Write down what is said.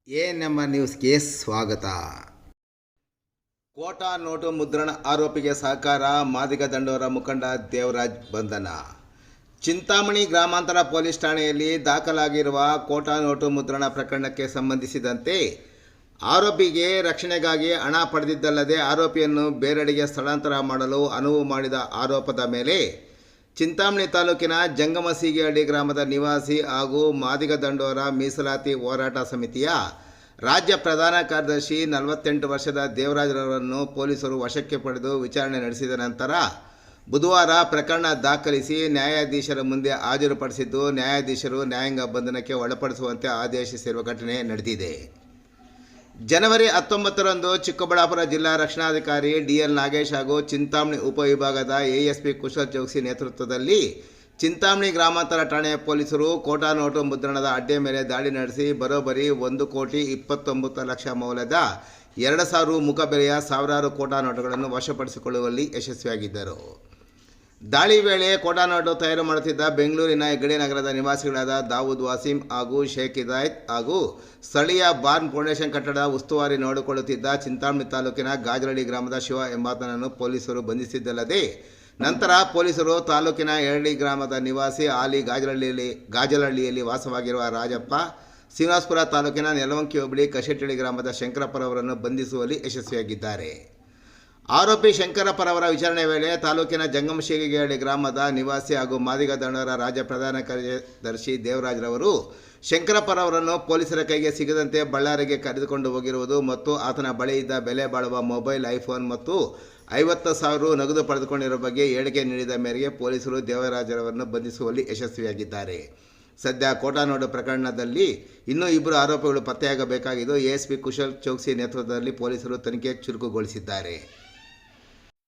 ನಮ್ಮ ನ್ಯೂಸ್ಗೆ ಸ್ವಾಗತ. ಕೋಟಾ ನೋಟು ಮುದ್ರಣ ಆರೋಪಿಗೆ ಸಹಕಾರ, ಮಾದಿಗ ದಂಡೋರ ಮುಖಂಡ ದೇವರಾಜ್ ಬಂಧನ. ಚಿಂತಾಮಣಿ ಗ್ರಾಮಾಂತರ ಪೊಲೀಸ್ ಠಾಣೆಯಲ್ಲಿ ದಾಖಲಾಗಿರುವ ಕೋಟಾ ನೋಟು ಮುದ್ರಣ ಪ್ರಕರಣಕ್ಕೆ ಸಂಬಂಧಿಸಿದಂತೆ ಆರೋಪಿಗೆ ರಕ್ಷಣೆಗಾಗಿ ಹಣ ಪಡೆದಿದ್ದಲ್ಲದೆ ಆರೋಪಿಯನ್ನು ಬೇರೆಡೆಗೆ ಸ್ಥಳಾಂತರ ಮಾಡಲು ಅನುವು ಮಾಡಿದ ಆರೋಪದ ಮೇಲೆ ಚಿಂತಾಮಣಿ ತಾಲೂಕಿನ ಜಂಗಮಸೀಗಿಹಳ್ಳಿ ಗ್ರಾಮದ ನಿವಾಸಿ ಹಾಗೂ ಮಾದಿಗ ದಂಡೋರ ಮೀಸಲಾತಿ ಹೋರಾಟ ಸಮಿತಿಯ ರಾಜ್ಯ ಪ್ರಧಾನ ಕಾರ್ಯದರ್ಶಿ 48 ವರ್ಷದ ದೇವರಾಜ್ರವರನ್ನು ಪೊಲೀಸರು ವಶಕ್ಕೆ ಪಡೆದು ವಿಚಾರಣೆ ನಡೆಸಿದ ನಂತರ ಬುಧವಾರ ಪ್ರಕರಣ ದಾಖಲಿಸಿ ನ್ಯಾಯಾಧೀಶರ ಮುಂದೆ ಹಾಜರುಪಡಿಸಿದ್ದು, ನ್ಯಾಯಾಧೀಶರು ನ್ಯಾಯಾಂಗ ಬಂಧನಕ್ಕೆ ಒಳಪಡಿಸುವಂತೆ ಆದೇಶಿಸಿರುವ ಘಟನೆ ನಡೆದಿದೆ. ಜನವರಿ 19ರಂದು ಚಿಕ್ಕಬಳ್ಳಾಪುರ ಜಿಲ್ಲಾ ರಕ್ಷಣಾಧಿಕಾರಿ DL ನಾಗೇಶ್ ಹಾಗೂ ಚಿಂತಾಮಣಿ ಉಪವಿಭಾಗದ ASP ಕುಶಲ್ ಚೌಕ್ಸಿ ನೇತೃತ್ವದಲ್ಲಿ ಚಿಂತಾಮಣಿ ಗ್ರಾಮಾಂತರ ಠಾಣೆಯ ಪೊಲೀಸರು ಕೋಟಾ ನೋಟು ಮುದ್ರಣದ ಅಡ್ಡೆ ಮೇಲೆ ದಾಳಿ ನಡೆಸಿ ಬರೋಬ್ಬರಿ 1,29,00,000 ಮೌಲ್ಯದ 2,000 ರು ಮುಖಬೆಲೆಯ ಸಾವಿರಾರು ಕೋಟಾ ನೋಟುಗಳನ್ನು ವಶಪಡಿಸಿಕೊಳ್ಳುವಲ್ಲಿ ಯಶಸ್ವಿಯಾಗಿದ್ದರು. ದಾಳಿ ವೇಳೆ ಕೋಟಾ ನೋಟು ತಯಾರು ಮಾಡುತ್ತಿದ್ದ ಬೆಂಗಳೂರಿನ ಹೆಗ್ಗಡೆ ನಗರದ ನಿವಾಸಿಗಳಾದ ದಾವೂದ್ ವಾಸೀಂ ಹಾಗೂ ಶೇಖ್ ಹಿದಾಯತ್ ಹಾಗೂ ಸ್ಥಳೀಯ ಬಾರ್ನ್ ಫೌಂಡೇಶನ್ ಕಟ್ಟಡ ಉಸ್ತುವಾರಿ ನೋಡಿಕೊಳ್ಳುತ್ತಿದ್ದ ಚಿಂತಾಮಣಿ ತಾಲೂಕಿನ ಗಾಜಲಹಳ್ಳಿ ಗ್ರಾಮದ ಶಿವ ಎಂಬಾತನನ್ನು ಪೊಲೀಸರು ಬಂಧಿಸಿದ್ದಲ್ಲದೆ ನಂತರ ಪೊಲೀಸರು ತಾಲೂಕಿನ ಯರಳ್ಳಿ ಗ್ರಾಮದ ನಿವಾಸಿ ಆಲಿ ಗಾಜಲಹಳ್ಳಿಯಲ್ಲಿ ವಾಸವಾಗಿರುವ ರಾಜಪ್ಪ, ಶ್ರೀನಿವಾಸಪುರ ತಾಲೂಕಿನ ನೆಲವಂಕಿ ಹೋಬಳಿ ಕಶೆಟ್ಟಳ್ಳಿ ಗ್ರಾಮದ ಶಂಕರಪ್ಪರವರನ್ನು ಬಂಧಿಸುವಲ್ಲಿ ಯಶಸ್ವಿಯಾಗಿದ್ದಾರೆ. ಆರೋಪಿ ಶಂಕರಪ್ಪರವರ ವಿಚಾರಣೆ ವೇಳೆ ತಾಲೂಕಿನ ಜಂಗಮಶೇಗಿಹಳ್ಳಿ ಗ್ರಾಮದ ನಿವಾಸಿ ಹಾಗೂ ಮಾದಿಗ ದಂಡೋರ ರಾಜ್ಯ ಪ್ರಧಾನ ಕಾರ್ಯದರ್ಶಿ ದೇವರಾಜ್ರವರು ಶಂಕರಪ್ಪರವರನ್ನು ಪೊಲೀಸರ ಕೈಗೆ ಸಿಗದಂತೆ ಬಳ್ಳಾರಿಗೆ ಕರೆದುಕೊಂಡು ಹೋಗಿರುವುದು ಮತ್ತು ಆತನ ಬಳಿ ಇದ್ದ ಬೆಲೆ ಬಾಳುವ ಮೊಬೈಲ್, ಐಫೋನ್ ಮತ್ತು 50,000 ರು ನಗದು ಪಡೆದುಕೊಂಡಿರುವ ಬಗ್ಗೆ ಹೇಳಿಕೆ ನೀಡಿದ ಮೇರೆಗೆ ಪೊಲೀಸರು ದೇವರಾಜ್ರವರನ್ನು ಬಂಧಿಸುವಲ್ಲಿ ಯಶಸ್ವಿಯಾಗಿದ್ದಾರೆ. ಸದ್ಯ ಕೋಟಾ ನೋಟು ಪ್ರಕರಣದಲ್ಲಿ ಇನ್ನೂ 2 ಆರೋಪಿಗಳು ಪತ್ತೆಯಾಗಬೇಕಾಗಿದ್ದು ASP ಕುಶಲ್ ಚೌಕ್ಸಿ ನೇತೃತ್ವದಲ್ಲಿ ಪೊಲೀಸರು ತನಿಖೆ ಚುರುಕುಗೊಳಿಸಿದ್ದಾರೆ.